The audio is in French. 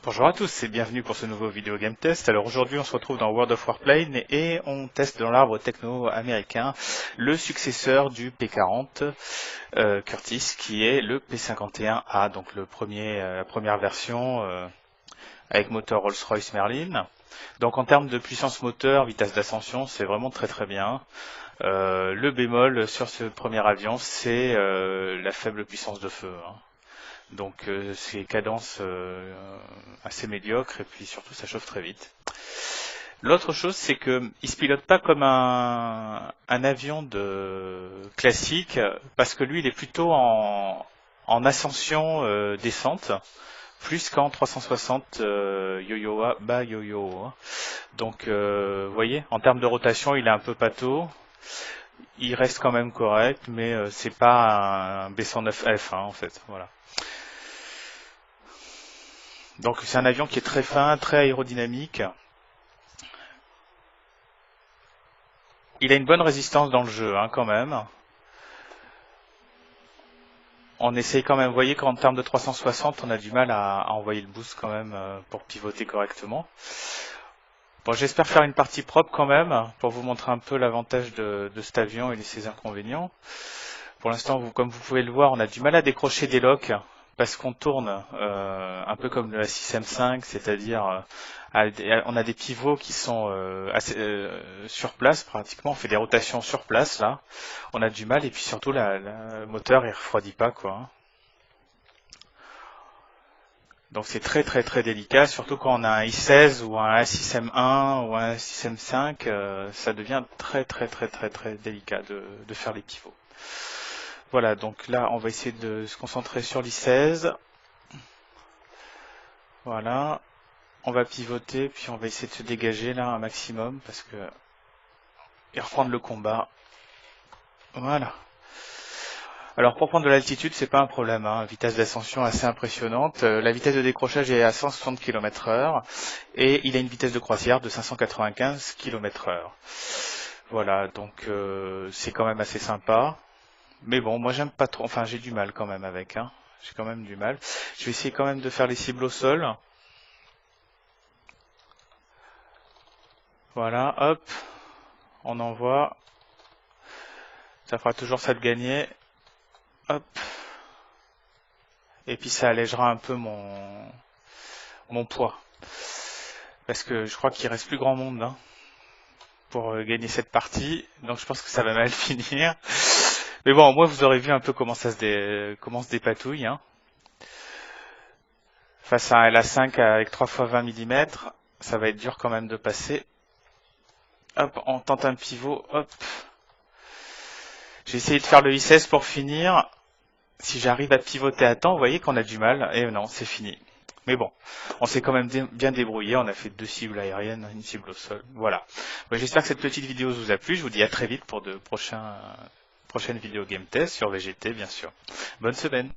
Bonjour à tous et bienvenue pour ce nouveau vidéo game test. Alors aujourd'hui on se retrouve dans World of Warplane et on teste dans l'arbre techno américain le successeur du P40 Curtis qui est le P51A, donc la première version avec moteur Rolls-Royce Merlin. Donc en termes de puissance moteur, vitesse d'ascension, c'est vraiment très très bien. Le bémol sur ce premier avion, c'est la faible puissance de feu. Donc c'est cadence assez médiocre et puis surtout ça chauffe très vite. L'autre chose c'est que il se pilote pas comme un avion classique parce que lui il est plutôt en ascension descente plus qu'en 360 bas yo-yo. Donc vous voyez, en termes de rotation il est un peu pâteau. Il reste quand même correct, mais c'est pas un B109F en fait. Voilà. Donc c'est un avion qui est très fin, très aérodynamique. Il a une bonne résistance dans le jeu quand même. On essaye quand même, vous voyez qu'en termes de 360, on a du mal à envoyer le boost quand même pour pivoter correctement. Bon, j'espère faire une partie propre quand même, pour vous montrer un peu l'avantage de cet avion et ses inconvénients. Pour l'instant, comme vous pouvez le voir, on a du mal à décrocher des locks, parce qu'on tourne un peu comme le A6M5, c'est-à-dire on a des pivots qui sont sur place pratiquement, on fait des rotations sur place là, on a du mal et puis surtout le moteur il refroidit pas quoi. Donc c'est très très très délicat, surtout quand on a un I16 ou un A6M1 ou un A6M5, ça devient très très très très très délicat de faire les pivots. Voilà, donc là on va essayer de se concentrer sur l'I16. Voilà, on va pivoter, puis on va essayer de se dégager là un maximum parce que et reprendre le combat. Voilà. Alors pour prendre de l'altitude, c'est pas un problème, vitesse d'ascension assez impressionnante. La vitesse de décrochage est à 160 km/h et il a une vitesse de croisière de 595 km/h. Voilà, donc c'est quand même assez sympa. Mais bon, moi j'aime pas trop, enfin j'ai du mal quand même avec, j'ai quand même du mal. Je vais essayer quand même de faire les cibles au sol. Voilà, hop, on envoie. Ça fera toujours ça de gagner. Hop. Et puis ça allégera un peu mon poids. Parce que je crois qu'il reste plus grand monde pour gagner cette partie. Donc je pense que ça va mal finir. Mais bon, moi vous aurez vu un peu comment ça se dépatouille. Face à un LA5 avec 3 x 20 mm, ça va être dur quand même de passer. Hop, on tente un pivot, hop. J'ai essayé de faire le I16 pour finir. Si j'arrive à pivoter à temps, vous voyez qu'on a du mal. Et non, c'est fini. Mais bon, on s'est quand même bien débrouillé. On a fait 2 cibles aériennes, une cible au sol. Voilà. Bon, j'espère que cette petite vidéo vous a plu. Je vous dis à très vite pour de prochaines vidéos game test sur VGT, bien sûr. Bonne semaine.